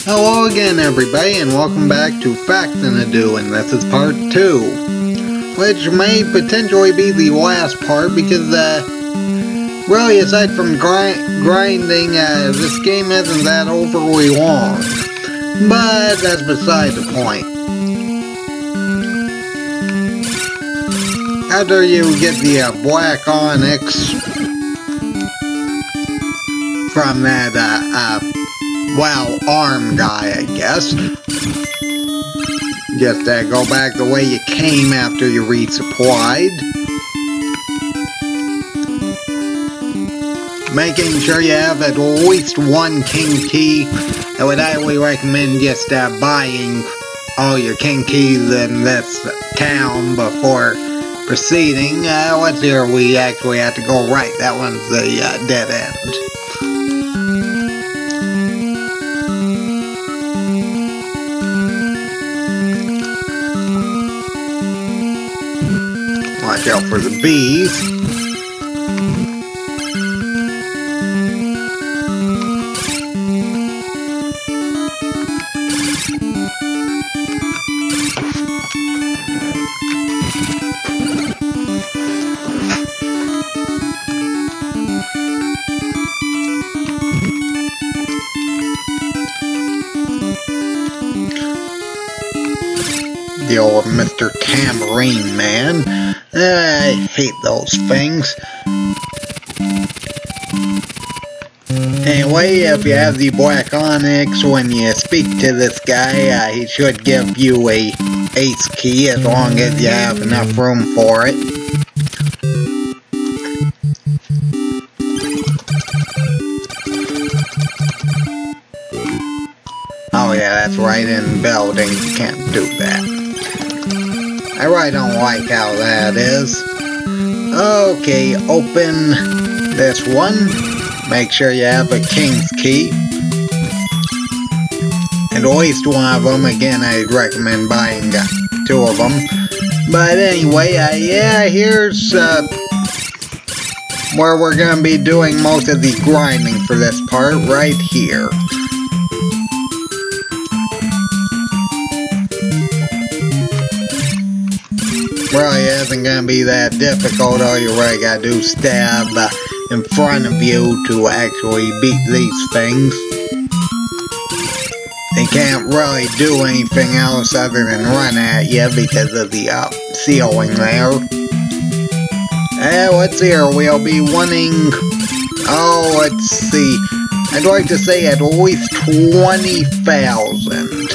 Hello again, everybody, and welcome back to Faxanadu, and this is part 2, which may potentially be the last part because, really, aside from grinding, this game isn't that overly long, but that's beside the point. After you get the black onyx from that, arm guy, I guess. Just go back the way you came after you resupplied. Making sure you have at least one king key. I would highly recommend just buying all your king keys in this town before proceeding. Let's see here, we actually have to go right. That one's the dead end. Watch out for the bees. The old Mr. Tambourine Man. I hate those things. Anyway, if you have the black onyx, when you speak to this guy, he should give you a ace key as long as you have enough room for it. Oh yeah, that's right, in buildings you can't do that. I really don't like how that is. Okay, open this one. Make sure you have a king's key. And at least one of them. Again, I'd recommend buying 2 of them. But anyway, yeah, here's where we're going to be doing most of the grinding for this part, right here. Really isn't going to be that difficult. All you really got to do is stab in front of you to actually beat these things. They can't really do anything else other than run at you because of the ceiling there. Let's see here, we'll be wanting, let's see, I'd like to say at least 20,000.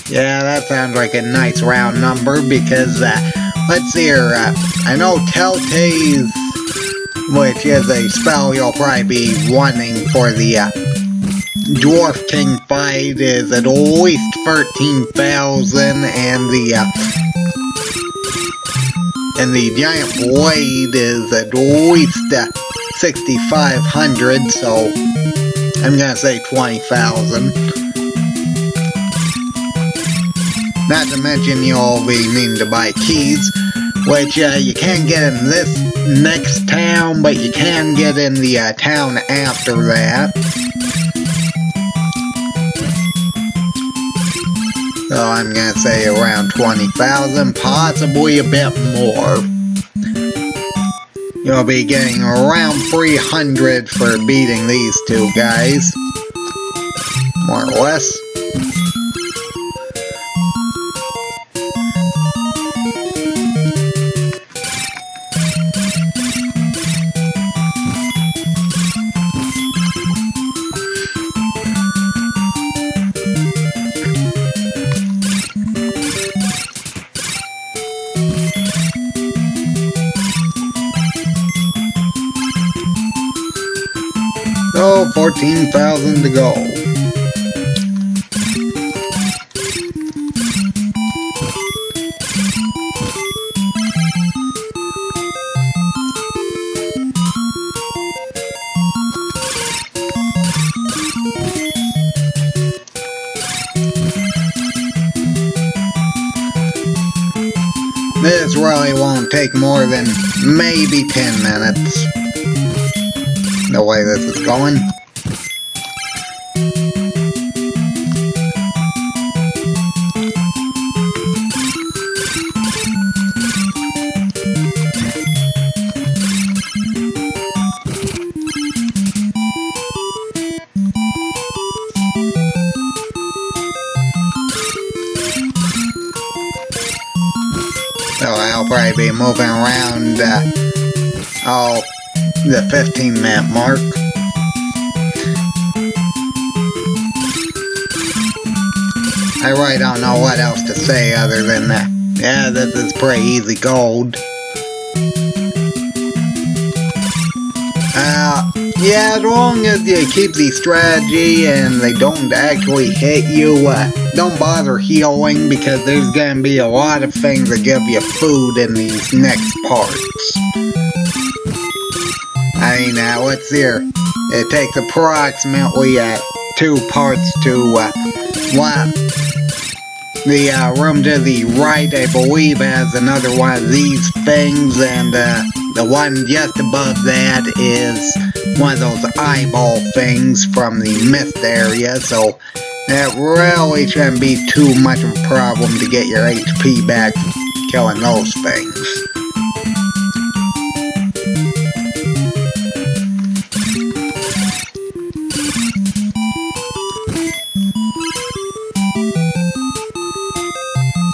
Yeah, that sounds like a nice round number because, let's see here, I know Telltale's, which is a spell you'll probably be wanting for the Dwarf King fight, is at least 13,000, and the Giant Blade is at least 6,500, so I'm gonna say 20,000. Not to mention you'll be needing to buy keys, which you can't get in this next town, but you can get in the town after that. So I'm going to say around 20,000, possibly a bit more. You'll be getting around 300 for beating these 2 guys, more or less. So, 14,000 to go. This really won't take more than maybe 10 minutes. The way this is going. I'll probably be moving around, the 15-minute mark. I really don't know what else to say other than that. Yeah, this is pretty easy gold. Yeah, as long as you keep the strategy and they don't actually hit you, don't bother healing, because there's gonna be a lot of things that give you food in these next parts. I mean, let's see here. It takes approximately 2 parts to the room to the right, I believe, has another one of these things, and the one just above that is one of those eyeball things from the mist area, so that really shouldn't be too much of a problem to get your HP back killing those things.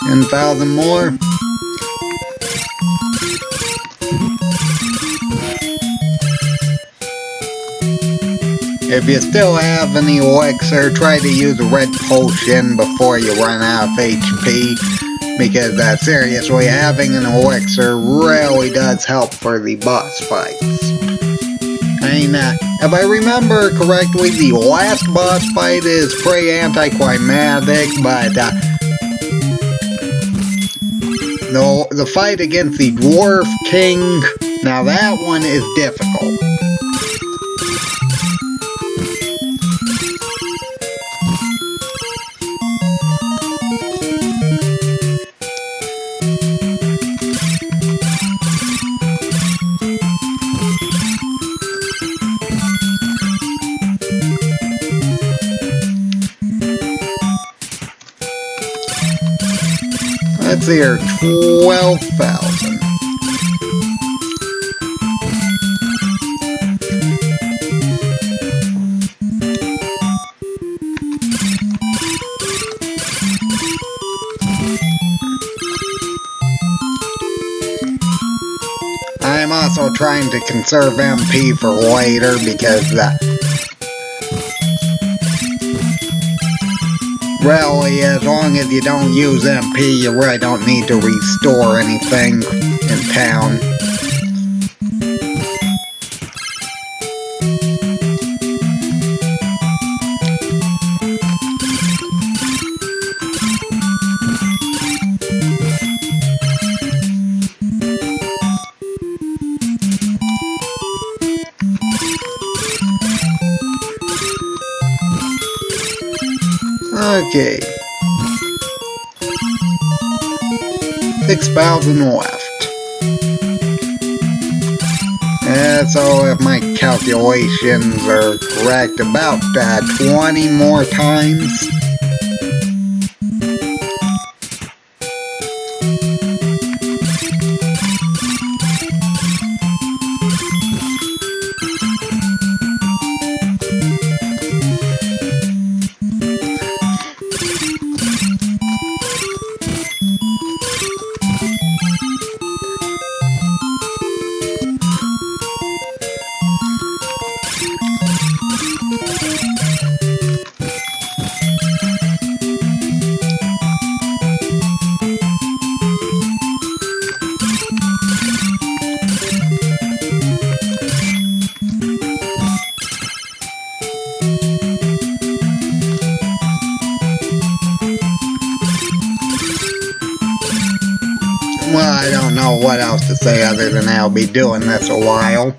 And 1,000 more. If you still have any elixir, try to use a red potion before you run out of HP, because seriously, having an elixir really does help for the boss fights. I mean, if I remember correctly, the last boss fight is pretty anticlimactic, but the fight against the Dwarf King, now that one is difficult. Let's see here, 12,000. I'm also trying to conserve MP for later, because really, as long as you don't use MP, you really don't need to restore anything in town. Okay. 6,000 left. So if my calculations are correct, about 20 more times. Well, I don't know what else to say other than I'll be doing this a while.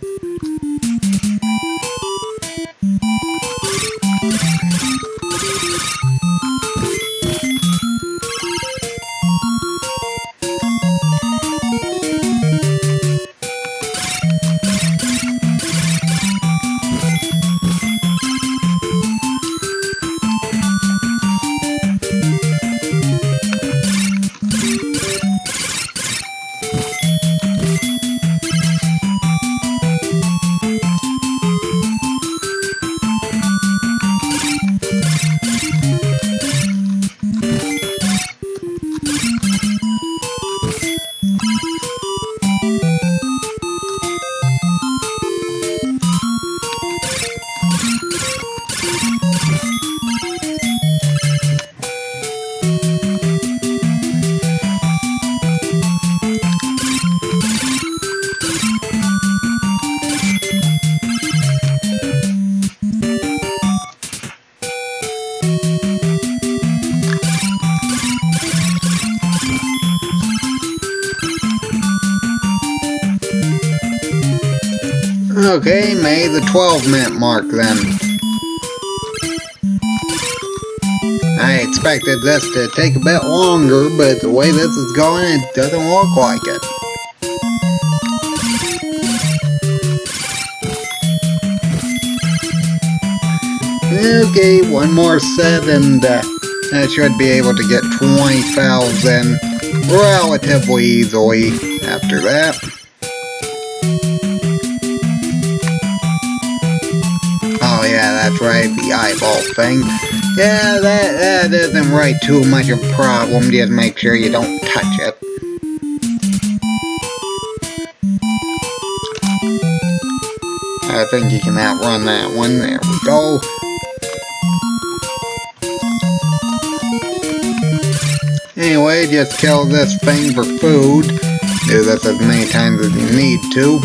Okay, made the 12-minute mark then. I expected this to take a bit longer, but the way this is going, it doesn't look like it. Okay, one more set and I should be able to get 20,000 relatively easily after that. Oh yeah, that's right, the eyeball thing. Yeah, that isn't right too much of a problem, just make sure you don't touch it. I think you can outrun that one, there we go. Anyway, just kill this thing for food. Do this as many times as you need to.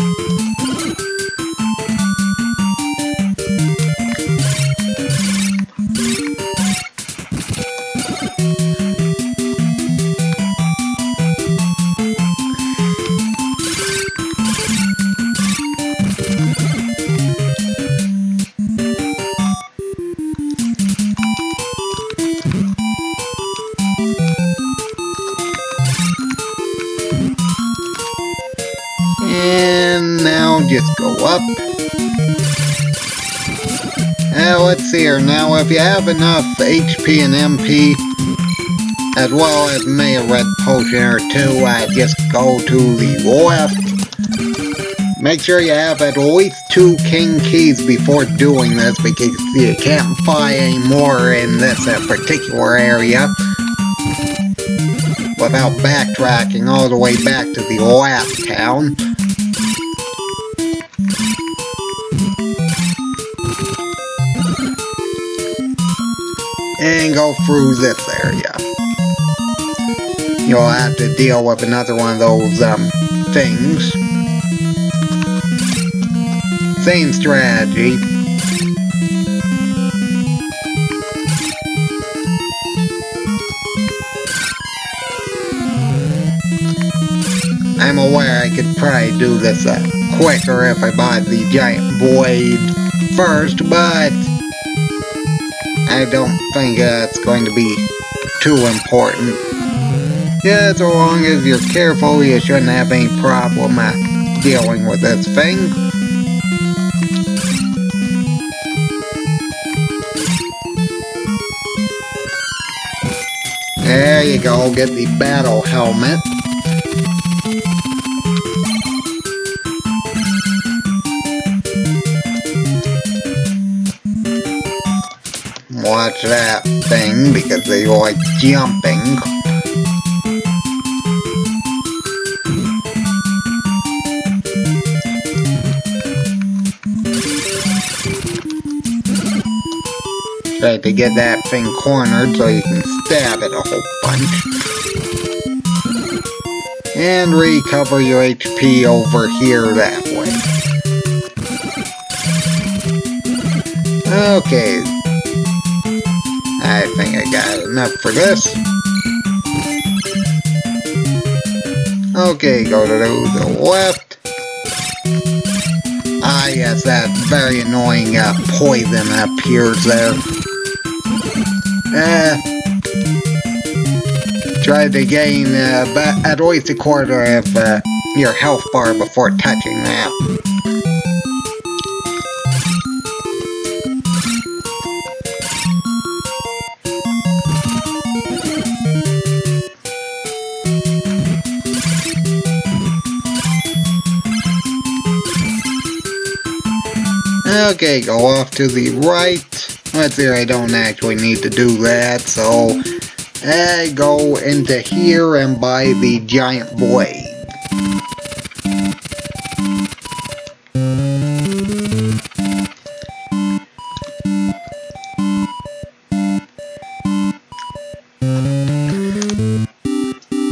And now just go up. Let's see here. Now if you have enough HP and MP, as well as maybe a red potion or two, just go to the left. Make sure you have at least 2 king keys before doing this, because you can't buy any more in this particular area without backtracking all the way back to the last town. And go through this area. You'll have to deal with another one of those things. Same strategy. I'm aware I could probably do this quicker if I bought the giant blade first, but I don't think it's going to be too important. Yeah, so long as you're careful, you shouldn't have any problem dealing with this thing. There you go, get the battle helmet. Watch that thing, because they like jumping. Try to get that thing cornered so you can stab it a whole bunch. And recover your HP over here that way. Okay. I think I got enough for this. Okay, go to the left. Ah yes, that very annoying poison appears there. Try to gain at least a quarter of your health bar before touching that. Okay, go off to the right. Let's see, I don't actually need to do that, so go into here and buy the giant blade.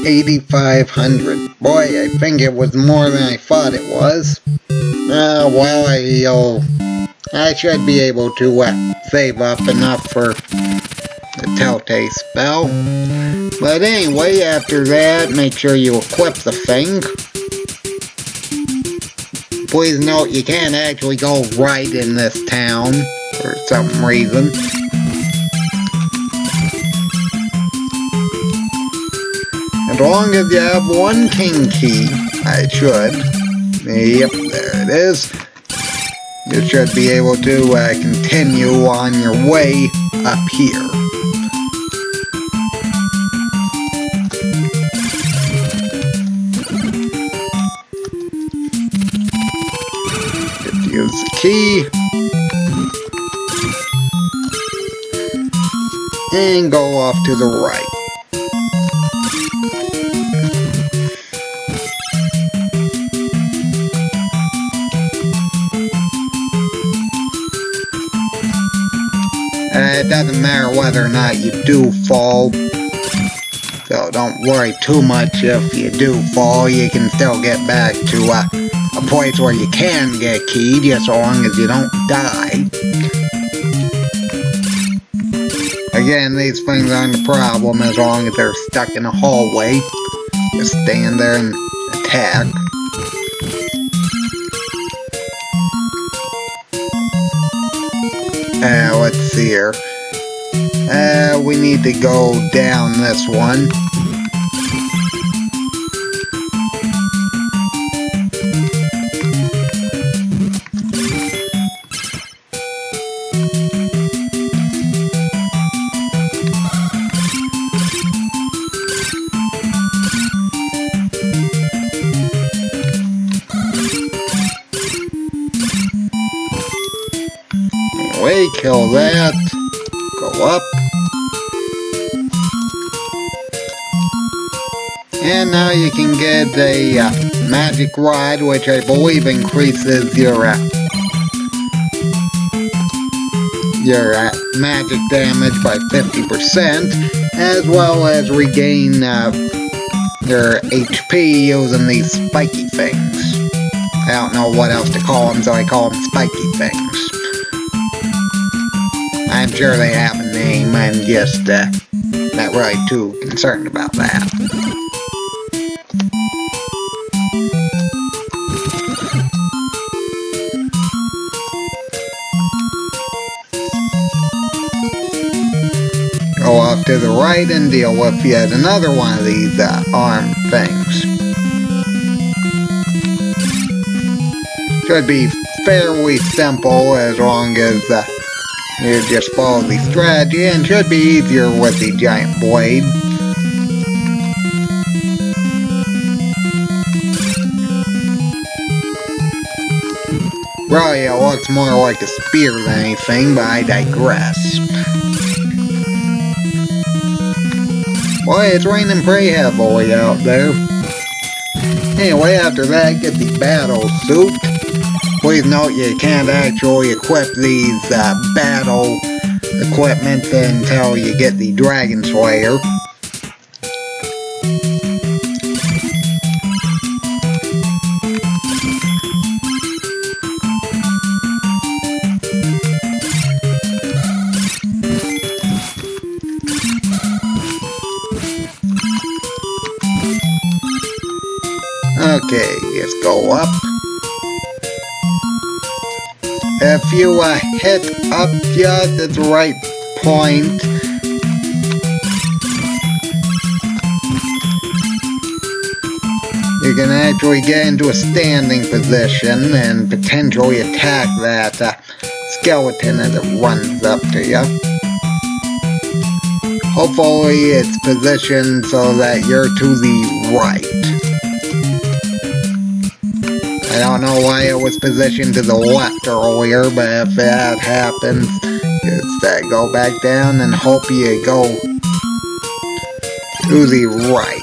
$8,500. Boy, I think it was more than I thought it was. Well, I should be able to save up enough for the Telltale spell. But anyway, after that, make sure you equip the thing. Please note you can't actually go right in this town for some reason. As long as you have one king key, I should. Yep, there it is. You should be able to continue on your way up here. Just use the key. And go off to the right. It doesn't matter whether or not you do fall, so don't worry too much if you do fall. You can still get back to a place where you can get keyed, just so long as you don't die. Again, these things aren't a problem as long as they're stuck in a hallway. Just stand there and attack. Let's see here. We need to go down this one. Anyway, kill that. Go up. And now you can get a magic rod, which I believe increases your magic damage by 50%, as well as regain your HP using these spiky things. I don't know what else to call them, so I call them spiky things. I'm sure they have a name, I'm just not really too concerned about that. Go off to the right and deal with yet another one of these arm things. Should be fairly simple as long as you just follow the strategy, and should be easier with the giant blade. Really, it looks more like a spear than anything, but I digress. Boy, it's raining pretty heavily out there. Anyway, after that, get the battle suit. Please note you can't actually equip these battle equipment until you get the Dragon Slayer. Okay, just go up. If you hit up just at the right point, you can actually get into a standing position and potentially attack that skeleton as it runs up to you. Hopefully it's positioned so that you're to the right. I don't know why it was positioned to the left earlier, but if that happens, just go back down and hope you go to the right.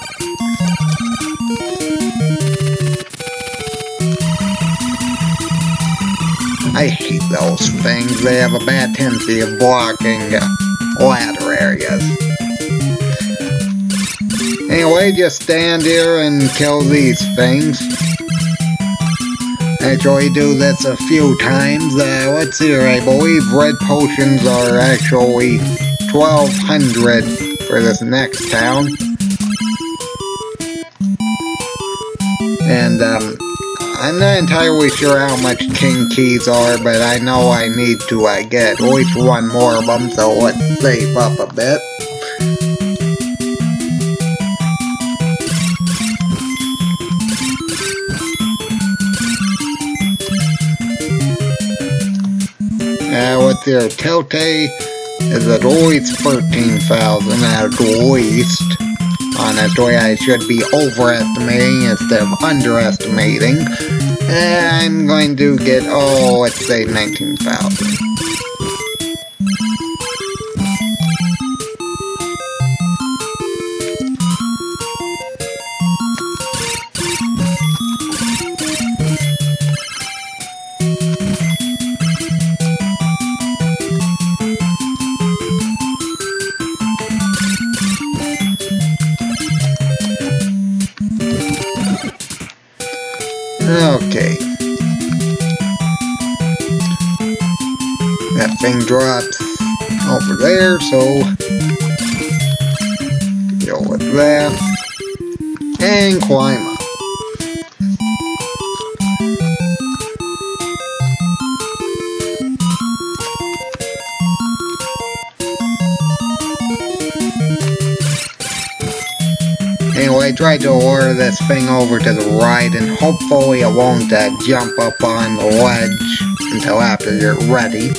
I hate those things. They have a bad tendency of blocking ladder areas. Anyway, just stand here and kill these things. Actually do this a few times. Let's see here, I believe red potions are actually 1,200 for this next town. And I'm not entirely sure how much king keys are, but I know I need to get at least one more of them, so let's save up a bit. With your Tilte is at least 13,000 at least. Honestly, I should be overestimating instead of underestimating. I'm going to get, let's say 19,000. Okay. That thing drops over there, so deal with that. And climb up. Anyway, try to lure this thing over to the right, and hopefully it won't jump up on the ledge until after you're ready.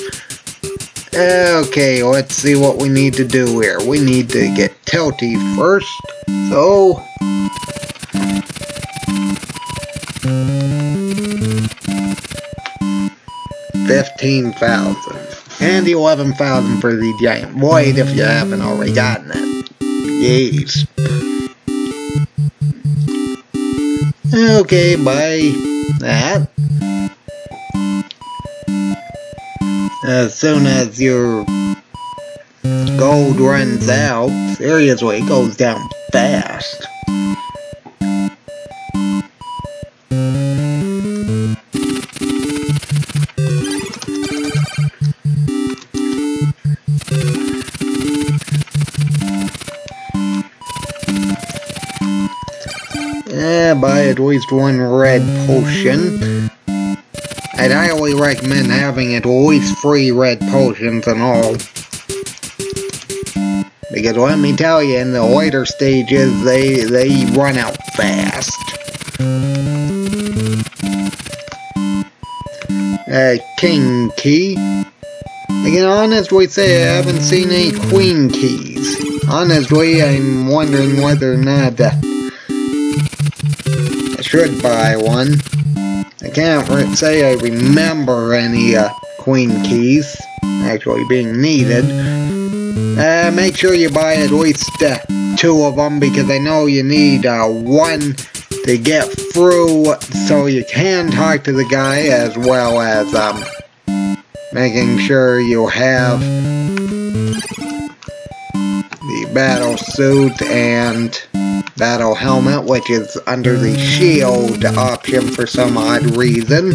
Okay, let's see what we need to do here. We need to get Tilty first, so... $15,000. And 11,000 for the giant void if you haven't already gotten it. Jeez. Okay, buy that. As soon as your gold runs out, seriously, it goes down fast. Buy at least one red potion. I'd highly recommend having at least 3 red potions and all. Because let me tell you, in the later stages, they run out fast. King key. I can honestly say I haven't seen any queen keys. Honestly, I'm wondering whether or not I should buy one. I can't say I remember any queen keys actually being needed. Make sure you buy at least 2 of them, because I know you need 1 to get through so you can talk to the guy, as well as making sure you have the battle suit and battle helmet, which is under the shield option for some odd reason.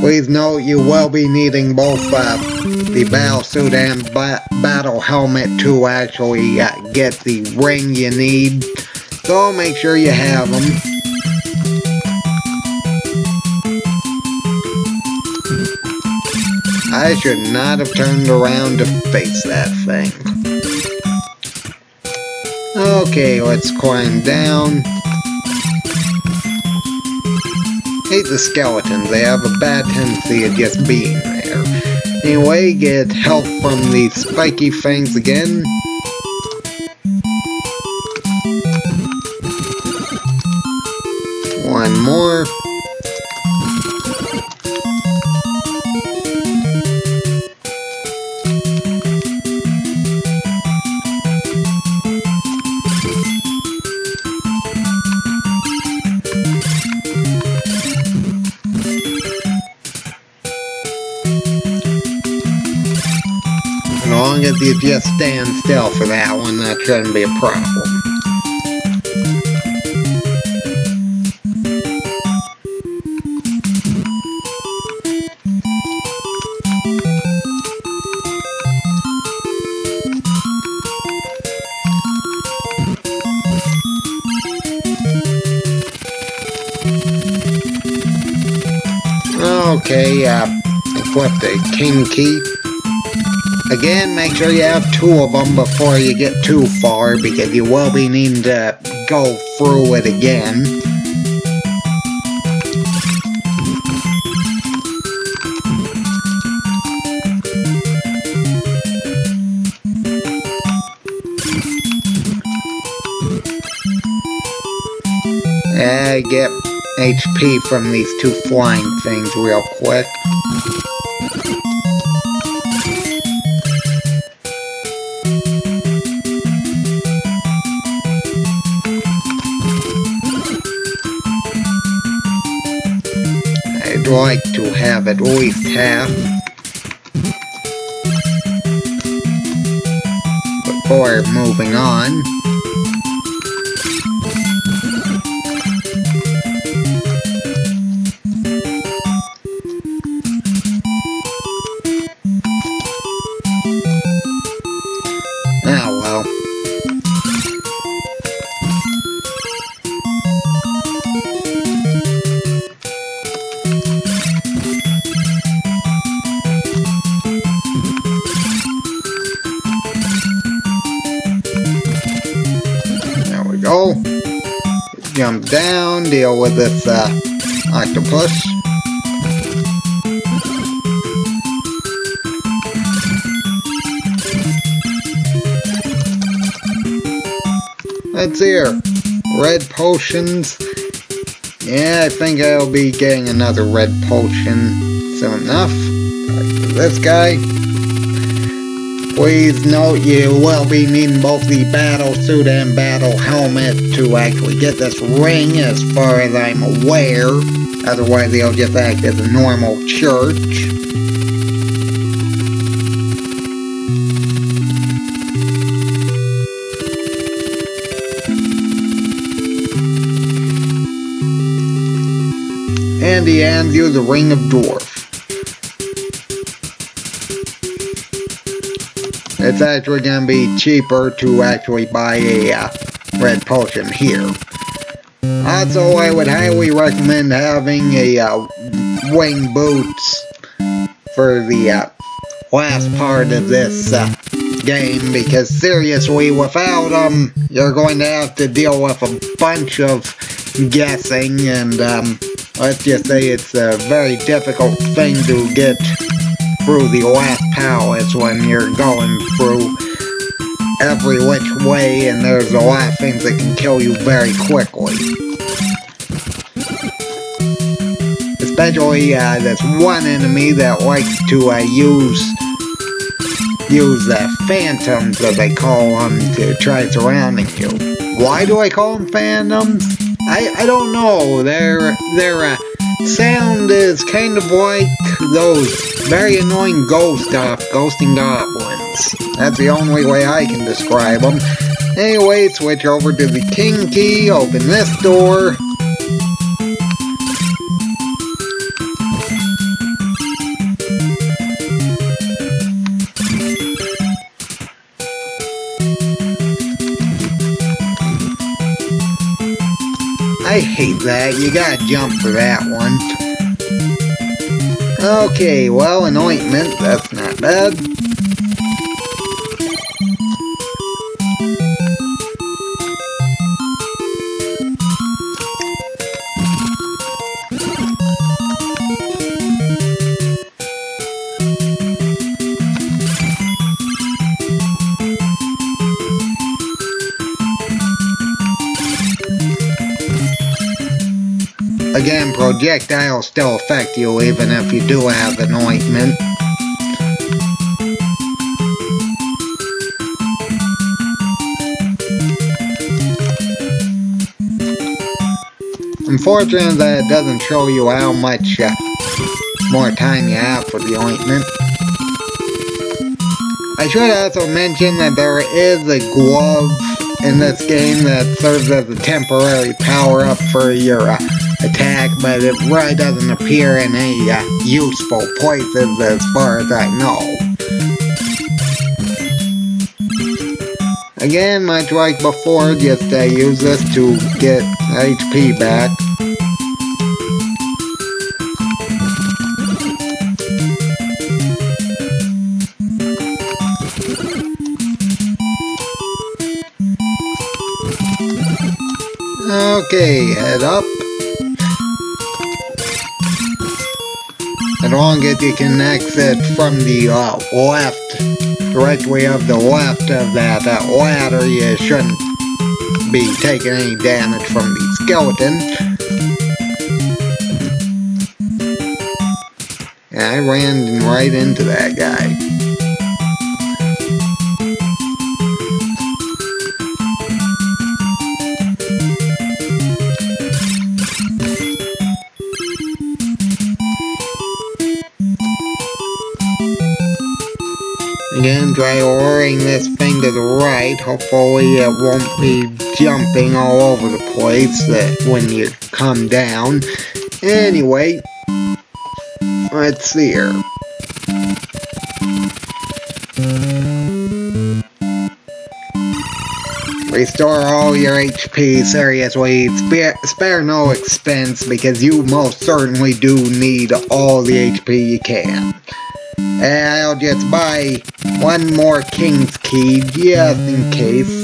Please note you will be needing both the battle suit and battle helmet to actually get the ring you need, so make sure you have them. I should not have turned around to face that thing. Okay, let's climb down. Hate the skeletons, they have a bad tendency of just being there. Anyway, get help from these spiky things again. One more. As long as you just stand still for that one, that shouldn't be a problem. Okay, equip the king key. Again, make sure you have 2 of them before you get too far, because you will be needing to go through it again. Get HP from these 2 flying things real quick. I'd like to have at least half before moving on. Jump down, deal with this octopus. Let's see here. Red potions. Yeah, I think I'll be getting another red potion soon enough. This guy. Please note you will be needing both the battle suit and battle helmet to actually get this ring, as far as I'm aware. Otherwise they'll just act as a normal church. And he hands you the Ring of Dwarf. It's actually going to be cheaper to actually buy a red potion here. Also, I would highly recommend having a wing boots for the last part of this game, because seriously, without them, you're going to have to deal with a bunch of guessing, and let's just say it's a very difficult thing to get through the last palace when you're going through every which way, and there's a lot of things that can kill you very quickly. Especially this one enemy that likes to use phantoms, as they call them, to try surrounding you. Why do I call them phantoms? I don't know. Their sound is kind of like those very annoying ghosting goblins. That's the only way I can describe them. Anyway, switch over to the king key, open this door. I hate that. You gotta jump for that one. Okay, well, an ointment. That's not bad. Again, projectiles still affect you even if you do have an ointment. Unfortunately, that doesn't show you how much more time you have for the ointment. I should also mention that there is a glove in this game that serves as a temporary power-up for your attack, but it really doesn't appear in any useful places as far as I know. Again, much like before, just use this to get HP back. Okay, head up. As long as you can exit from the left, directly of the left of that ladder, you shouldn't be taking any damage from the skeleton. And I ran right into that guy. Again, try lowering this thing to the right. Hopefully it won't be jumping all over the place when you come down. Anyway, let's see here. Restore all your HP, seriously, spare no expense because you most certainly do need all the HP you can. And I'll just buy one more King's Key just in case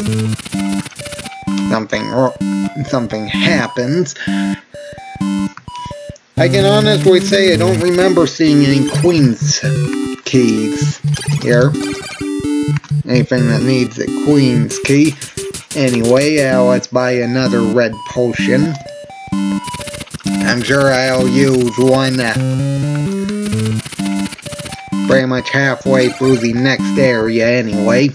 something happens. I can honestly say I don't remember seeing any Queen's Keys here. Anything that needs a Queen's Key. Anyway, let's buy another red potion. I'm sure I'll use one pretty much halfway through the next area anyway.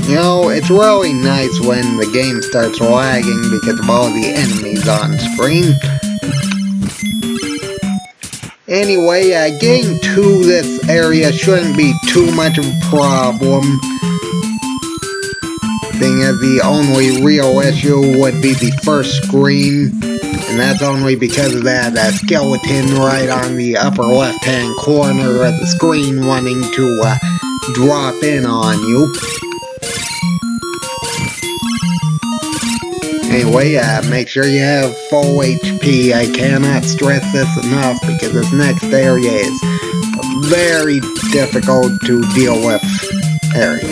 You know, it's really nice when the game starts lagging because of all the enemies on screen. Anyway, getting to this area shouldn't be too much of a problem. Seeing as the only real issue would be the first screen, and that's only because of that skeleton right on the upper left-hand corner of the screen wanting to drop in on you. Anyway, make sure you have full HP. I cannot stress this enough because this next area is a very difficult to deal with area.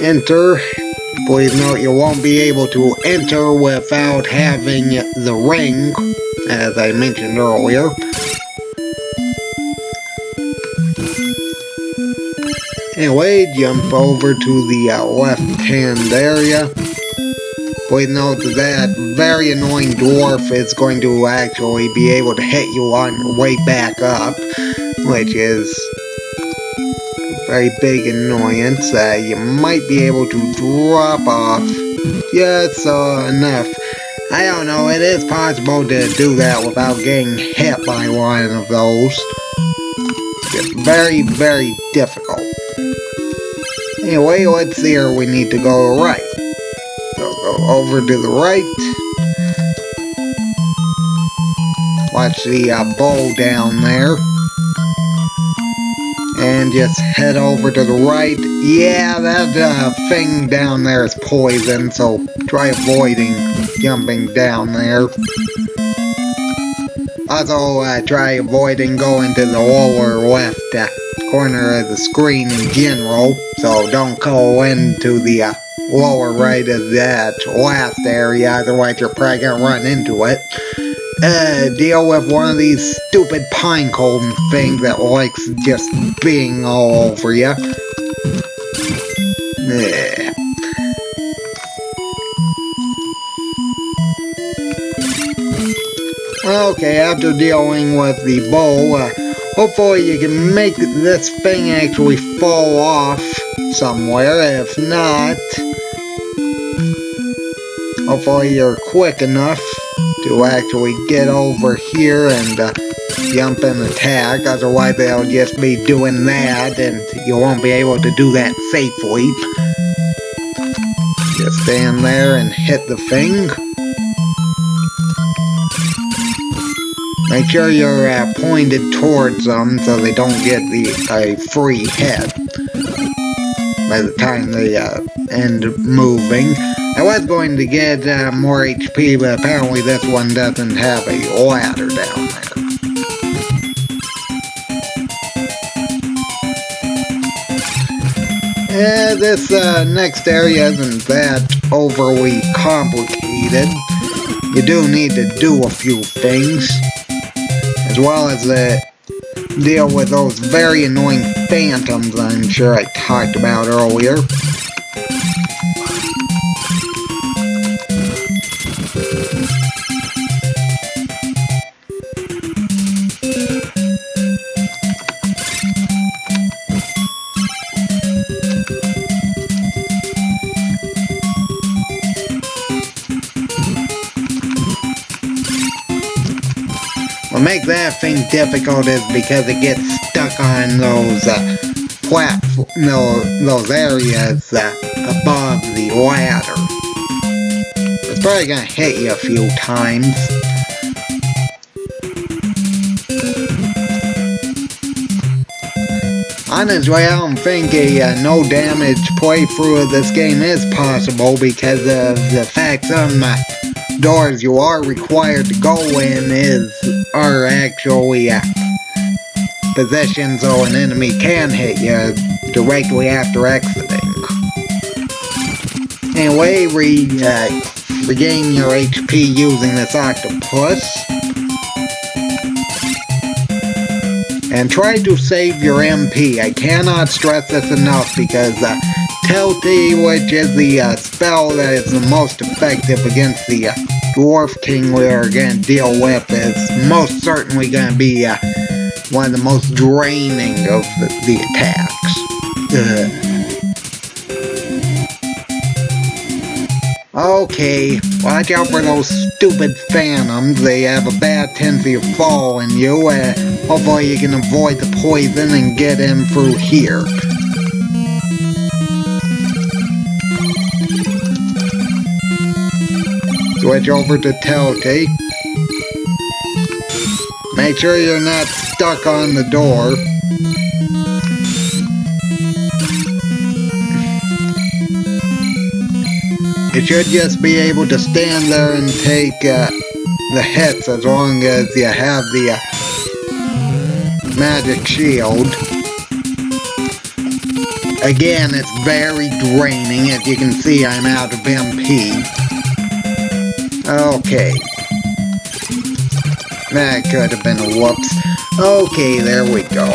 Enter. Please note you won't be able to enter without having the ring, as I mentioned earlier. Anyway, jump over to the left-hand area. Please note that very annoying dwarf is going to actually be able to hit you on your way back up, which is a very big annoyance. You might be able to drop off just enough. I don't know, it is possible to do that without getting hit by one of those. It's very, very difficult. Anyway, let's see here, we need to go right. So go over to the right. Watch the bowl down there. And just head over to the right. Yeah, that thing down there is poison, so try avoiding jumping down there. Also, try avoiding going to the lower left corner of the screen in general, so don't go into the lower right of that last area, otherwise you're probably gonna run into it. Deal with one of these stupid pinecone things that likes just being all over you. Yeah. Okay, after dealing with the bow, hopefully you can make this thing actually fall off somewhere. If not, hopefully you're quick enough to actually get over here and jump and attack. Otherwise they'll just be doing that and you won't be able to do that safely. Just stand there and hit the thing. Make sure you're pointed towards them so they don't get a free hit by the time they and moving. I was going to get more HP, but apparently this one doesn't have a ladder down there. This next area isn't that overly complicated. You do need to do a few things, as well as deal with those very annoying phantoms I'm sure I talked about earlier. What makes that thing difficult is because it gets stuck on those those areas above the ladder. It's probably gonna hit you a few times. Honestly, I don't think a no damage playthrough of this game is possible because of the fact some doors you are required to go in are actually positions so an enemy can hit you directly after exiting. Anyway, regain your HP using this octopus. And try to save your MP. I cannot stress this enough because Telty, which is the spell that is the most effective against the Dwarf King we're going to deal with, is most certainly going to be one of the most draining of the attacks. Okay, watch out for those stupid phantoms. They have a bad tendency of following you. Hopefully you can avoid the poison and get in through here. Switch over to Telty. Make sure you're not stuck on the door. You should just be able to stand there and take the hits as long as you have the magic shield. Again, it's very draining. As you can see, I'm out of MP. Okay. That could have been a whoops. Okay, there we go.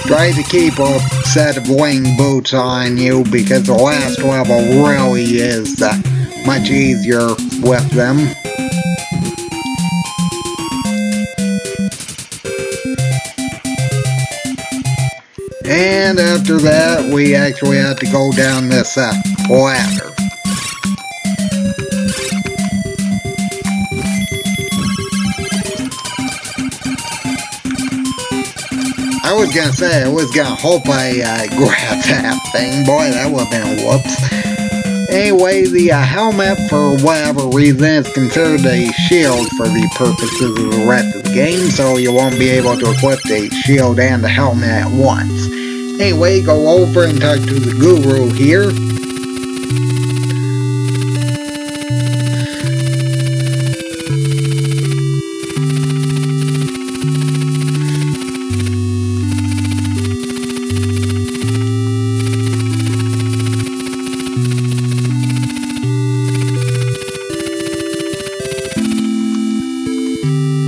Try to keep a set of wing boots on you because the last level really is much easier with them. And after that, we actually have to go down this ladder. I was gonna say, I was gonna hope I grabbed that thing. Boy, that would have been a whoops. Anyway, the helmet, for whatever reason, is considered a shield for the purposes of the rest of the game, so you won't be able to equip the shield and the helmet at once. Anyway, go over and talk to the guru here.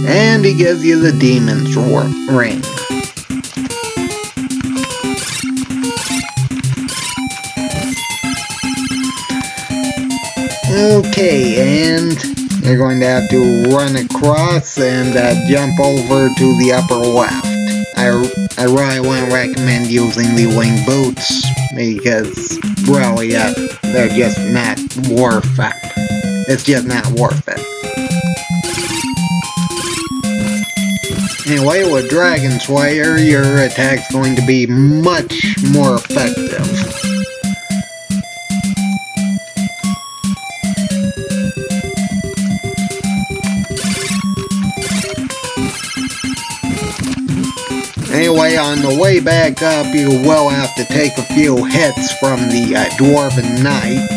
And he gives you the demon's ring. Okay, and you're going to have to run across and jump over to the upper left. I really wouldn't recommend using the wing boots because really they're just not worth it. It's just not worth it. Anyway, with Dragon Slayer, your attack's going to be much more effective. Anyway, on the way back up, you will have to take a few hits from the Dwarven Knight.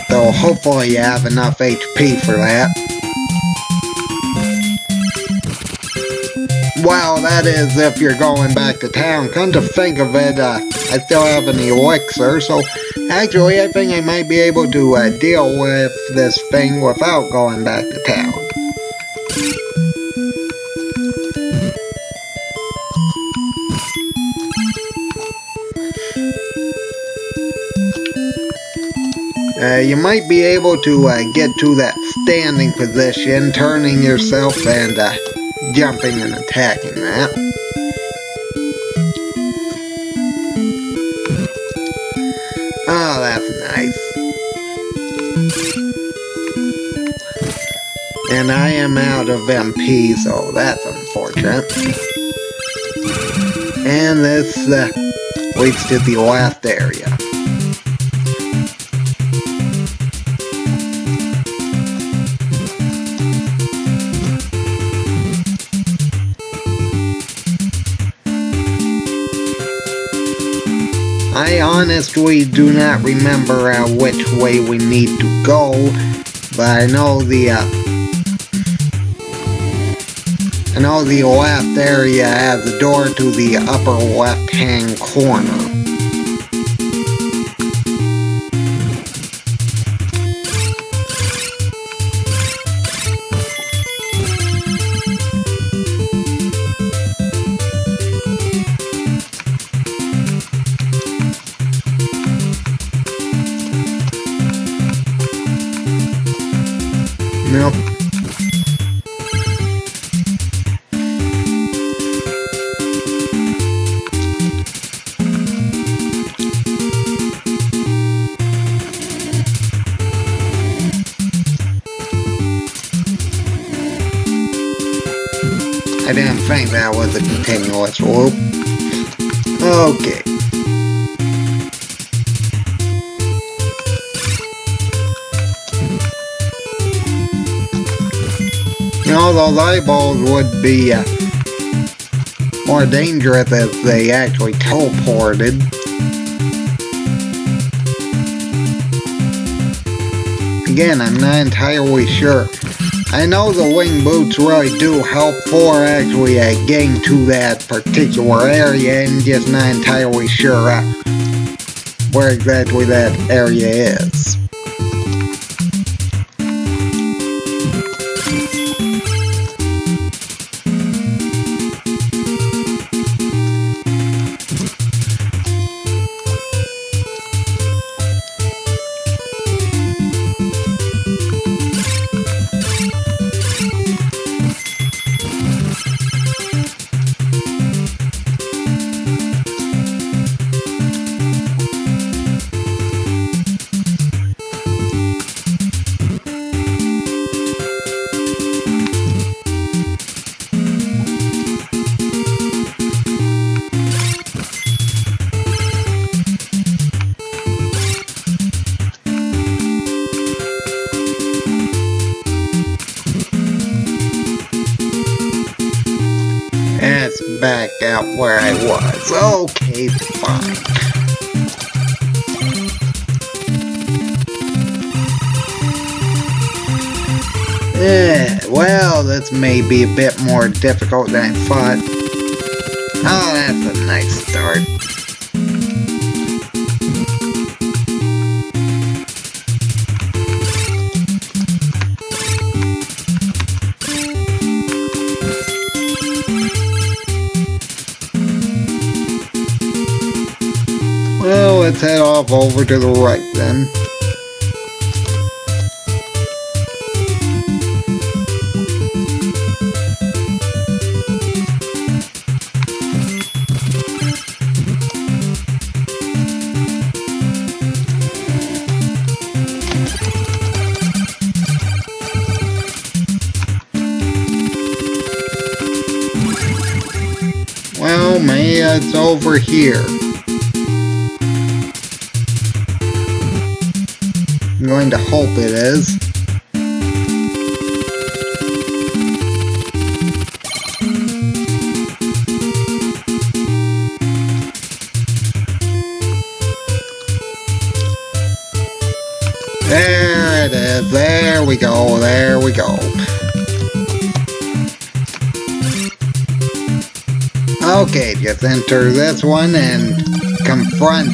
So hopefully you have enough HP for that. Well, that is if you're going back to town. Come to think of it, I still have an elixir, so actually I think I might be able to deal with this thing without going back to town. You might be able to get to that standing position, turning yourself and jumping and attacking that. Oh, that's nice. And I am out of MP, so that's unfortunate. And this leads to the last area. I honestly do not remember which way we need to go, but I know the left area has a door to the upper left-hand corner. Nope. I didn't think that was a continuous loop. Okay. You know, those eyeballs would be more dangerous if they actually teleported. Again, I'm not entirely sure. I know the wing boots really do help for actually getting to that particular area, and just not entirely sure where exactly that area is. Back out where I was. Okay, fine. Well, this may be a bit more difficult than I thought. Oh, that's a nice start. Well, let's head off over to the right then. No, maybe it's over here. I'm going to hope it is. There it is. There we go. There we go. Okay, just enter this one and confront,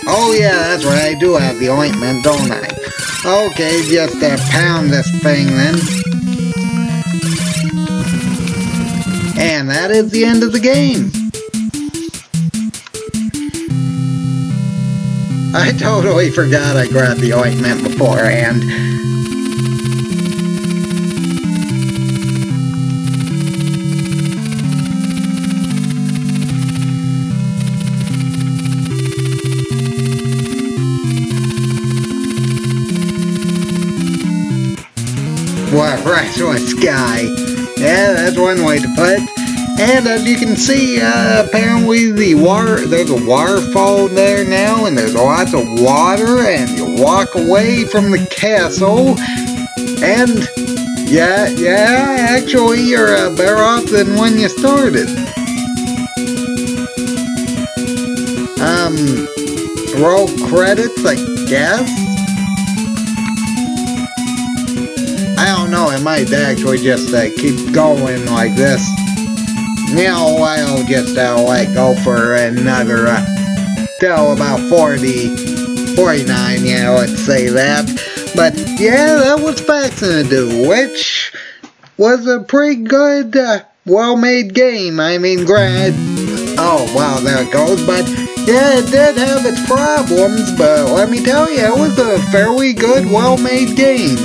oh yeah, that's right, I do have the ointment, don't I? Okay, just pound this thing then. And that is the end of the game. I totally forgot I grabbed the ointment beforehand. What, right to a sky. Yeah, that's one way to put it. And as you can see, apparently there's a waterfall there now, and there's lots of water, and you walk away from the castle, and yeah, actually you're better off than when you started. Roll credits, I guess? I don't know, it might actually just keep going like this. You know, I'll just let go for another, till about 49, yeah, let's say that. But, yeah, that was Faxanadu, which was a pretty good, well-made game. I mean, oh, wow, there it goes, but, yeah, it did have its problems, but let me tell you, it was a fairly good, well-made game.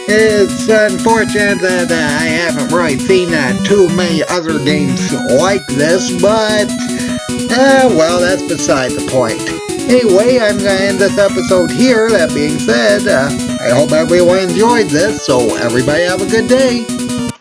It's unfortunate that I haven't really seen too many other games like this, but, well, that's beside the point. Anyway, I'm going to end this episode here. That being said, I hope everyone enjoyed this, so everybody have a good day.